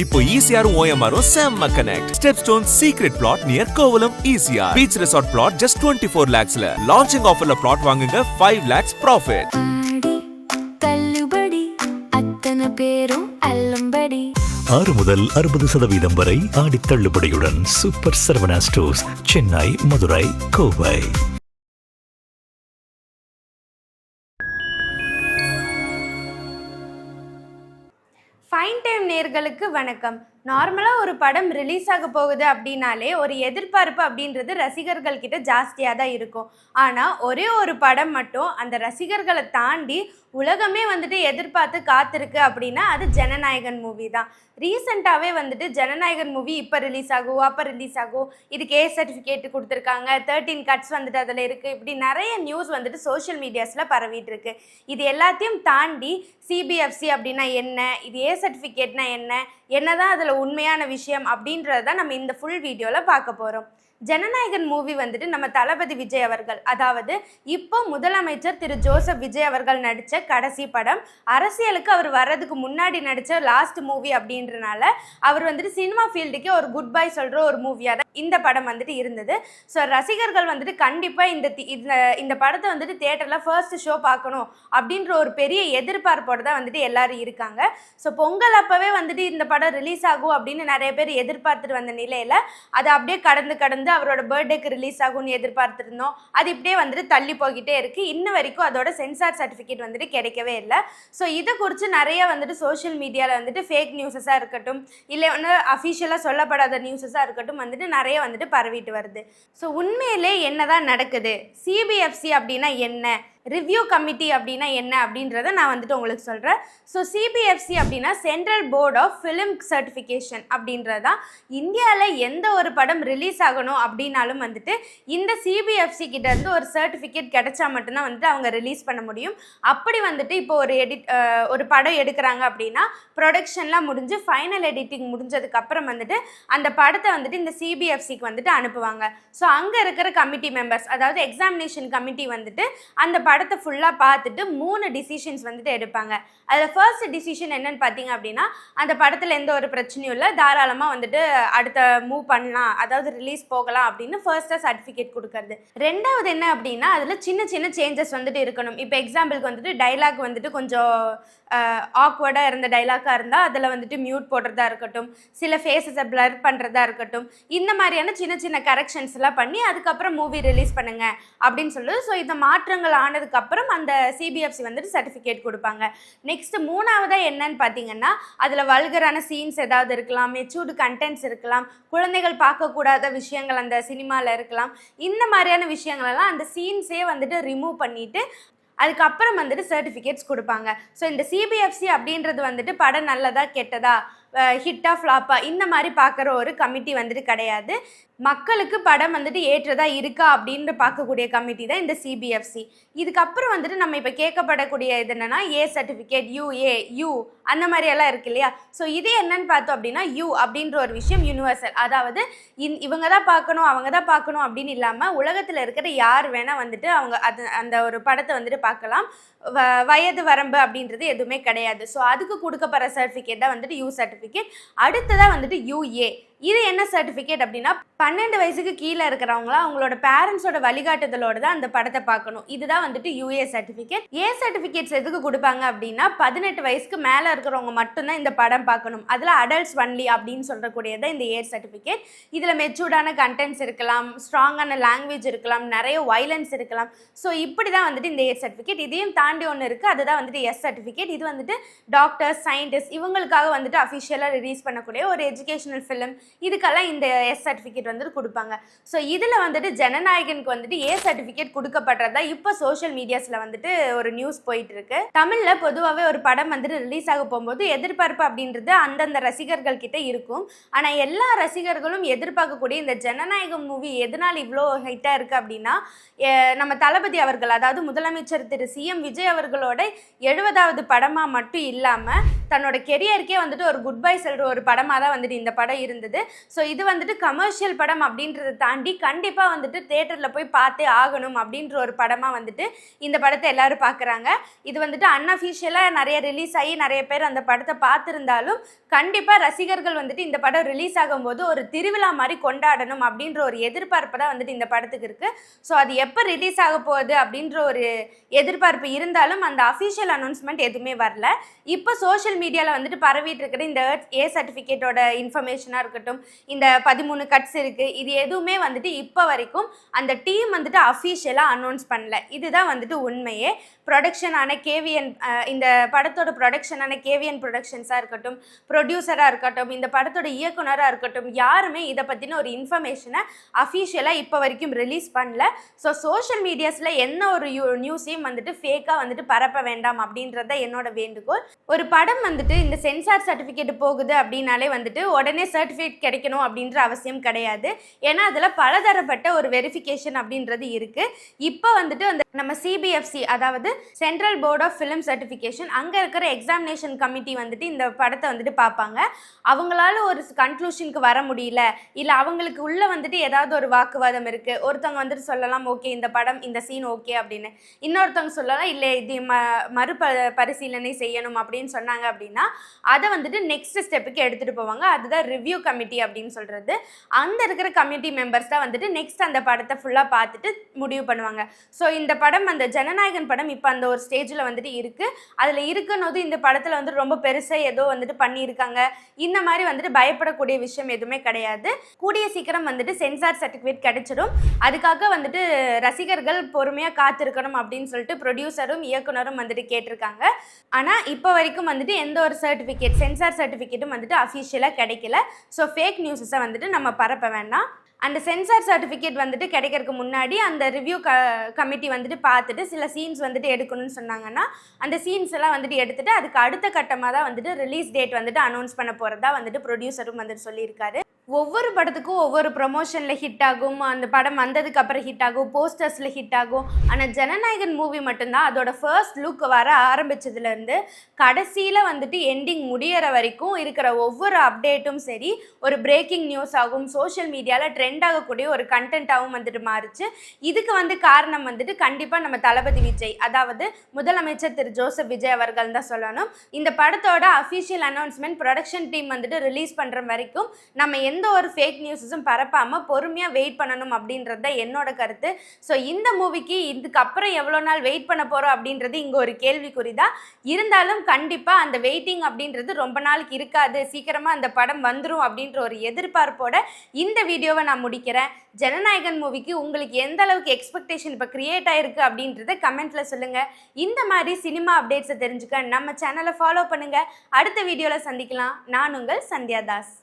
இப்போ ECR OMR செம்ம connect. Stepstone secret plot near Kovalam ECR. Beach resort plot just 24 lakhs ல. Launching offerல plot வாங்குங்க 5 lakhs profit. தள்ளுபடி அத்தனை பேரும் அல்லம்படி 6 முதல் 60% வரை ஆடி தள்ளுபடியுடன் super Saravana stores, Chennai, Madurai, Kovai. Fine time நேயர்களுக்கு வணக்கம். நார்மலாக ஒரு படம் ரிலீஸ் ஆக போகுது அப்படின்னாலே ஒரு எதிர்பார்ப்பு அப்படின்றது ரசிகர்கள் கிட்ட ஜாஸ்தியாக தான் இருக்கும். ஆனால் ஒரே ஒரு படம் மட்டும் அந்த ரசிகர்களை தாண்டி உலகமே வந்துட்டு எதிர்பார்த்து காத்திருக்கு அப்படின்னா அது ஜனநாயகன் மூவி தான். ரீசெண்டாகவே வந்துட்டு ஜனநாயகன் மூவி இப்போ ரிலீஸ் ஆகும், அப்போ ரிலீஸ் ஆகும், இதுக்கு சர்டிஃபிகேட் கொடுத்துருக்காங்க, 13 கட்ஸ் வந்துட்டு அதில் இருக்குது, இப்படி நிறைய நியூஸ் வந்துட்டு சோஷியல் மீடியாஸில் பரவிட்டு இருக்கு. இது எல்லாத்தையும் தாண்டி சிபிஎஃப்சி அப்படின்னா என்ன, இது சர்டிஃபிகேட்னா என்னதான் அதில் உண்மையான விஷயம் அப்படின்றத நம்ம இந்த ஃபுல் வீடியோவில் பார்க்க போகிறோம். ஜனநாயகன் மூவி வந்துட்டு நம்ம தளபதி விஜய் அவர்கள், அதாவது இப்போ முதலமைச்சர் திரு ஜோசப் விஜய் அவர்கள் நடித்த கடைசி படம். அரசியலுக்கு அவர் வர்றதுக்கு முன்னாடி நடித்த லாஸ்ட் மூவி அப்படின்றனால அவர் வந்துட்டு சினிமா ஃபீல்டுக்கே ஒரு குட் பை சொல்கிற ஒரு மூவியாக தான் இந்த படம் வந்துட்டு இருந்தது. ஸோ ரசிகர்கள் வந்துட்டு கண்டிப்பாக இந்த படத்தை வந்துட்டு தியேட்டரில் ஃபர்ஸ்ட் ஷோ பார்க்கணும் அப்படின்ற ஒரு பெரிய எதிர்பார்ப்போடு தான் வந்துட்டு எல்லாரும் இருக்காங்க. ஸோ பொங்கல் அப்போவே வந்துட்டு இந்த படம் ரிலீஸ் ஆகும் அப்படின்னு நிறைய பேர் எதிர்பார்த்துட்டு வந்த நிலையில் அதை அப்படியே கடந்து அவரோட பர்த்டேக்கு ரிலீஸ் ஆகும்னு எதிர்பார்த்துருந்தோம். அது இப்படியே வந்துட்டு தள்ளி போய்கிட்டே இருக்கு. இன்ன வரைக்கும் அதோட சென்சார் சர்டிஃபிகேட் வந்துட்டு கிடைக்கவே இல்லை. ஸோ இதை குறித்து நிறைய வந்துட்டு சோஷியல் மீடியாவில் வந்துட்டு ஃபேக் நியூஸஸாக இருக்கட்டும், இல்லை ஒன்று அஃபிஷியலாக சொல்லப்படாத நியூஸஸாக இருக்கட்டும் வந்துட்டு நிறைய வந்துட்டு பரவிட்டு வருது. ஸோ உண்மையிலே என்னதான் நடக்குது, சிபிஎஃப்சி அப்படின்னா என்ன, ரிவ்யூ கமிட்டி அப்படின்னா என்ன அப்படின்றத நான் வந்துட்டு உங்களுக்கு சொல்கிறேன். ஸோ சிபிஎஃப்சி அப்படின்னா central board of film certification அப்படின்றதான். இந்தியாவில் எந்த ஒரு படம் ரிலீஸ் ஆகணும் அப்படின்னாலும் வந்துட்டு இந்த சிபிஎஃப்சி கிட்டேருந்து ஒரு சர்டிஃபிகேட் கிடைச்சா மட்டும்தான் வந்துட்டு அவங்க ரிலீஸ் பண்ண முடியும். அப்படி வந்துட்டு இப்போ ஒரு படம் எடுக்கிறாங்க அப்படின்னா ப்ரொடக்ஷன்லாம் முடிஞ்சு ஃபைனல் எடிட்டிங் முடிஞ்சதுக்கப்புறம் வந்துட்டு அந்த படத்தை வந்துட்டு இந்த சிபிஎஃப்சிக்கு வந்துட்டு அனுப்புவாங்க. ஸோ அங்கே இருக்கிற கமிட்டி மெம்பர்ஸ், அதாவது எக்ஸாமினேஷன் கமிட்டி வந்துட்டு அந்த படத்தை ஃபுல்லாக பார்த்துட்டு 3 டிசிஷன்ஸ் வந்துட்டு எடுப்பாங்க. அதில் ஃபர்ஸ்ட் டிசிஷன் என்னன்னு பார்த்தீங்க அப்படின்னா, அந்த படத்தில் எந்த ஒரு பிரச்சனையும் இல்லை, தாராளமாக வந்துட்டு அடுத்த மூவ் பண்ணலாம், அதாவது ரிலீஸ் போகலாம் அப்படின்னு ஃபர்ஸ்ட்டாக சர்டிஃபிகேட் கொடுக்கறது. ரெண்டாவது என்ன அப்படின்னா, அதில் சின்ன சின்ன சேஞ்சஸ் வந்துட்டு இருக்கணும். இப்போ எக்ஸாம்பிளுக்கு வந்துட்டு டைலாக் வந்துட்டு கொஞ்சம் ஆக்வர்டாக இருந்த டைலாக்காக இருந்தால் அதில் வந்துட்டு மியூட் போடுறதா இருக்கட்டும், சில ஃபேஸஸை பிளர் பண்ணுறதா இருக்கட்டும், இந்த மாதிரியான சின்ன சின்ன கரெக்ஷன்ஸ்லாம் பண்ணி அதுக்கப்புறம் மூவி ரிலீஸ் பண்ணுங்க அப்படின்னு சொல்லுது. ஸோ இந்த மாற்றங்கள் ஆனதுக்கப்புறம் அந்த சிபிஎஃப்சி வந்துட்டு சர்டிஃபிகேட் கொடுப்பாங்க. நெக்ஸ்ட் மூணாவதாக என்னன்னு பார்த்தீங்கன்னா, அதில் வல்கரான சீன்ஸ் ஏதாவது இருக்கலாம், மெச்சூர்டு கண்டென்ட்ஸ் இருக்கலாம், குழந்தைகள் பார்க்கக்கூடாத விஷயங்கள் அந்த சினிமாவில் இருக்கலாம். இந்த மாதிரியான விஷயங்களெல்லாம் அந்த சீன்ஸே வந்துட்டு ரிமூவ் பண்ணிவிட்டு அதுக்கப்புறம் வந்துட்டு சர்டிஃபிகேட்ஸ் கொடுப்பாங்க. ஸோ இந்த சிபிஎஃப்சி அப்படின்றது வந்துட்டு படம் நல்லதா கெட்டதா, ஹிட்டா ஃப்ளாப்பா இந்த மாதிரி பார்க்குற ஒரு கமிட்டி வந்துட்டு கிடையாது. மக்களுக்கு படம் வந்துட்டு ஏற்றதா இருக்கா அப்படின்னு பார்க்கக்கூடிய கமிட்டி தான் இந்த சிபிஎஃப்சி. இதுக்கப்புறம் வந்துட்டு நம்ம இப்போ கேட்கப்படக்கூடிய இது என்னன்னா சர்டிஃபிகேட், யூ அந்த மாதிரி எல்லாம் இருக்கு இல்லையா. ஸோ இது என்னன்னு பார்த்தோம் அப்படின்னா, யூ அப்படின்ற ஒரு விஷயம் யூனிவர்சல், அதாவது இவங்க தான் பார்க்கணும் அவங்க தான் பார்க்கணும் அப்படின்னு இல்லாமல் உலகத்தில் இருக்கிற யார் வேணால் வந்துட்டு அவங்க அந்த ஒரு படத்தை வந்துட்டு பார்க்கலாம். வயது வரம்பு அப்படின்றது எதுவுமே கிடையாது. ஸோ அதுக்கு கொடுக்கப்படுற சர்டிஃபிகேட் தான் வந்துட்டு யூ சர்டிஃபிகேட். அடுத்ததாக வந்துட்டு யூஏ. இது என்ன சர்டிஃபிகேட் அப்படின்னா, 12 வயசுக்கு கீழே இருக்கிறவங்களா அவங்களோட பேரண்ட்ஸோட வழிகாட்டுதலோடு தான் அந்த படத்தை பார்க்கணும். இதுதான் வந்துட்டு யூஏ சர்டிஃபிகேட். சர்டிஃபிகேட்ஸ் எதுக்கு கொடுப்பாங்க அப்படின்னா, 18 வயசுக்கு மேலே இருக்கிறவங்க மட்டும்தான் இந்த படம் பார்க்கணும். அதில் அடல்ட்ஸ் ஒன்லி அப்படின்னு சொல்லக்கூடியதான் இந்த சர்டிஃபிகேட். இதில் மெச்சூர்டான கண்டென்ட்ஸ் இருக்கலாம், ஸ்ட்ராங்கான லாங்குவேஜ் இருக்கலாம், நிறைய வைலன்ஸ் இருக்கலாம். ஸோ இப்படி தான் வந்துட்டு இந்த சர்டிஃபிகேட். இதையும் தாண்டி ஒன்று இருக்குது, அதுதான் வந்துட்டு சர்டிஃபிகேட். இது வந்துட்டு டாக்டர்ஸ், சயின்டிஸ்ட் இவங்களுக்காக வந்துட்டு அஃபிஷியலாக ரிலீஸ் பண்ணக்கூடிய ஒரு எஜுகேஷனல் ஃபிலிம், இதுக்கெல்லாம் இந்த சர்டிஃபிகேட் வந்துட்டு கொடுப்பாங்க. ஸோ இதில் வந்துட்டு ஜனநாயகனுக்கு வந்துட்டு சர்டிஃபிகேட் கொடுக்கப்படுறதா இப்போ சோஷியல் மீடியாஸில் வந்துட்டு ஒரு நியூஸ் போயிட்டு இருக்கு. தமிழில் பொதுவாகவே ஒரு படம் வந்துட்டு ரிலீஸ் ஆக போகும்போது எதிர்பார்ப்பு அப்படின்றது அந்தந்த ரசிகர்கள் கிட்ட இருக்கும். ஆனால் எல்லா ரசிகர்களும் எதிர்பார்க்கக்கூடிய இந்த ஜனநாயகம் மூவி எதனால் இவ்வளோ ஹைட்டாக இருக்குது அப்படின்னா, நம்ம தளபதி அவர்கள், அதாவது முதலமைச்சர் திரு சிஎம் விஜய் அவர்களோட 70வது படமாக மட்டும் இல்லாமல் தன்னோட கெரியருக்கே வந்துட்டு ஒரு குட் பை சொல்கிற ஒரு படமாக தான் வந்துட்டு இந்த படம் இருந்தது. ஸோ இது வந்துட்டு கமர்ஷியல் படம் அப்படின்றத தாண்டி கண்டிப்பாக வந்துட்டு தேட்டரில் போய் பார்த்தே ஆகணும் அப்படின்ற ஒரு படமாக வந்துட்டு இந்த படத்தை எல்லாரும் பார்க்குறாங்க. இது வந்துட்டு அன்அஃபிஷியலாக நிறைய ரிலீஸ் ஆகி நிறைய பேர் அந்த படத்தை பார்த்துருந்தாலும் கண்டிப்பாக ரசிகர்கள் வந்துட்டு இந்த படம் ரிலீஸ் ஆகும்போது ஒரு திருவிழா மாதிரி கொண்டாடணும் அப்படின்ற ஒரு எதிர்பார்ப்பு தான் வந்துட்டு இந்த படத்துக்கு இருக்குது. ஸோ அது எப்போ ரிலீஸ் ஆக போகுது அப்படின்ற ஒரு எதிர்பார்ப்பு இருந்தாலும் அந்த அஃபிஷியல் அனௌன்ஸ்மெண்ட் எதுவுமே வரல. இப்போ சோஷியல் மீடியாவில் வந்துட்டு பரவிட்டு இருக்கிற இந்த ஏ சர்டிஃபிகேட்டோட இன்ஃபர்மேஷனாக இருக்கட்டும், இந்த 13 கட்ஸ் இருக்குது, இது எதுவுமே வந்துட்டு இப்போ வரைக்கும் அந்த டீம் வந்துட்டு அஃபிஷியலாக அனௌன்ஸ் பண்ணல. இதுதான் வந்துட்டு உண்மையே. ப்ரொடக்ஷனான கேவிஎன், இந்த படத்தோட ப்ரொடக்ஷனான கேவிஎன் ப்ரொடக்ஷன்ஸாக இருக்கட்டும், ப்ரொடியூசராக இருக்கட்டும், இந்த படத்தோட இயக்குனராக இருக்கட்டும், யாருமே இதை பற்றின ஒரு இன்ஃபர்மேஷனை அஃபிஷியலாக இப்போ வரைக்கும் ரிலீஸ் பண்ணல. ஸோ சோஷியல் மீடியாஸில் என்ன ஒரு நியூஸையும் வந்துட்டு ஃபேக்காக வந்துட்டு பரப்ப வேண்டாம் அப்படின்றத என்னோட வேண்டுகோள். ஒரு படம் வந்துட்டு இந்த சென்சார் சர்டிஃபிகேட் போகுது அப்படின்னாலே வந்துட்டு உடனே சர்டிஃபிகேட் கிடைக்கணும் அப்படின்ற அவசியம் கிடையாது. ஏன்னா அதில் பலதரப்பட்ட ஒரு வெரிஃபிகேஷன் அப்படின்றது இருக்குது. இப்போ வந்துட்டு அந்த நம்ம சிபிஎஃப்சி, அதாவது central board of film certification, அங்கே இருக்கிற எக்ஸாமினேஷன் கமிட்டி வந்துட்டு இந்த படத்தை வந்துட்டு பார்ப்பாங்க. அவங்களால ஒரு கன்க்ளூஷனுக்கு வர முடியல, இல்லை அவங்களுக்கு உள்ள வந்துட்டு ஏதாவது ஒரு வாக்குவாதம் இருக்குது, ஒருத்தவங்க வந்துட்டு சொல்லலாம் ஓகே இந்த படம் இந்த சீன் ஓகே அப்படின்னு, இன்னொருத்தவங்க சொல்லலாம் இல்லை இது பரிசீலனை செய்யணும் அப்படின்னு சொன்னாங்க அப்படின்னா அதை வந்துட்டு நெக்ஸ்ட் ஸ்டெப்புக்கு எடுத்துகிட்டு போவாங்க. அதுதான் ரிவ்யூ கமிட்டி அப்படின்னு சொல்கிறது. அந்த இருக்கிற கமிட்டி மெம்பர்ஸ் தான் வந்துட்டு நெக்ஸ்ட் அந்த படத்தை ஃபுல்லாக பார்த்துட்டு முடிவு பண்ணுவாங்க. ஸோ இந்த படம், அந்த ஜனநாயகன் படம் இப்போ அந்த ஒரு ஸ்டேஜில் வந்துட்டு இருக்குது. அதில் இருக்கும்போது இந்த படத்தில் வந்துட்டு ரொம்ப பெருசாக ஏதோ வந்துட்டு பண்ணியிருக்காங்க, இந்த மாதிரி வந்துட்டு பயப்படக்கூடிய விஷயம் எதுவுமே கிடையாது. கூடிய சீக்கிரம் வந்துட்டு சென்சார் சர்டிஃபிகேட் கிடைச்சிடும். அதுக்காக வந்துட்டு ரசிகர்கள் பொறுமையாக காத்திருக்கணும் அப்படின்னு சொல்லிட்டு ப்ரொடியூசரும் இயக்குனரும் வந்துட்டு கேட்டிருக்காங்க. ஆனால் இப்போ வரைக்கும் வந்துட்டு எந்த ஒரு சர்டிஃபிகேட், சென்சார் சர்டிஃபிகேட்டும் வந்துட்டு அஃபிஷியலாக கிடைக்கல. ஸோ ஃபேக் நியூஸஸை வந்துட்டு நம்ம பரப்ப வேண்டாம். அந்த சென்சார் சர்டிஃபிகேட் வந்துட்டு கிடைக்கிறதுக்கு முன்னாடி அந்த ரிவ்யூ கமிட்டி வந்துட்டு பார்த்துட்டு சில சீன்ஸ் வந்துட்டு எடுக்கணும்னு சொன்னாங்கன்னா அந்த சீன்ஸ் எல்லாம் வந்துட்டு எடுத்துட்டு அதுக்கு அடுத்த கட்டமாக தான் வந்துட்டு ரிலீஸ் டேட் வந்துட்டு அனௌன்ஸ் பண்ண போகிறதா வந்துட்டு ப்ரொடியூசரும் வந்துட்டு சொல்லியிருக்காரு. ஒவ்வொரு படத்துக்கும் ஒவ்வொரு ப்ரொமோஷனில் ஹிட் ஆகும், அந்த படம் வந்ததுக்கு அப்புறம் ஹிட் ஆகும், போஸ்டர்ஸில் ஹிட் ஆகும். ஆனால் ஜனநாயகன் மூவி மட்டும்தான் அதோட ஃபர்ஸ்ட் லுக் வர ஆரம்பிச்சதுலேருந்து கடைசியில் வந்துட்டு எண்டிங் முடிகிற வரைக்கும் இருக்கிற ஒவ்வொரு அப்டேட்டும் சரி, ஒரு பிரேக்கிங் நியூஸ் ஆகும், சோஷியல் மீடியாவில் ட்ரெண்ட் ஆகக்கூடிய ஒரு கண்டென்ட்டாகவும் வந்துட்டு மாறிச்சு. இதுக்கு வந்து காரணம் வந்துட்டு கண்டிப்பாக நம்ம தளபதி விஜய், அதாவது முதலமைச்சர் திரு ஜோசப் விஜய் அவர்கள் தான் சொல்லணும். இந்த படத்தோட அஃபிஷியல் அனௌன்ஸ்மெண்ட் ப்ரொடக்ஷன் டீம் வந்துட்டு ரிலீஸ் பண்ணுற வரைக்கும் நம்ம எந்த ஒரு ஃபேக் நியூஸஸும் பரப்பாமல் பொறுமையாக வெயிட் பண்ணணும் அப்படின்றது தான் என்னோட கருத்து. ஸோ இந்த மூவிக்கு இதுக்கப்புறம் எவ்வளோ நாள் வெயிட் பண்ண போகிறோம் அப்படின்றது இங்கே ஒரு கேள்விக்குறி தான். இருந்தாலும் கண்டிப்பாக அந்த வெயிட்டிங் அப்படின்றது ரொம்ப நாளுக்கு இருக்காது, சீக்கிரமாக அந்த படம் வந்துடும் அப்படின்ற ஒரு எதிர்பார்ப்போட இந்த வீடியோவை நான் முடிக்கிறேன். ஜனநாயகன் மூவிக்கு உங்களுக்கு எந்த அளவுக்கு எக்ஸ்பெக்டேஷன் இப்போ கிரியேட் ஆயிருக்கு அப்படின்றத கமெண்ட்டில் சொல்லுங்கள். இந்த மாதிரி சினிமா அப்டேட்ஸை தெரிஞ்சுக்க நம்ம சேனலை ஃபாலோ பண்ணுங்கள். அடுத்த வீடியோவில் சந்திக்கலாம். நான் உங்கள் சந்தியா தாஸ்.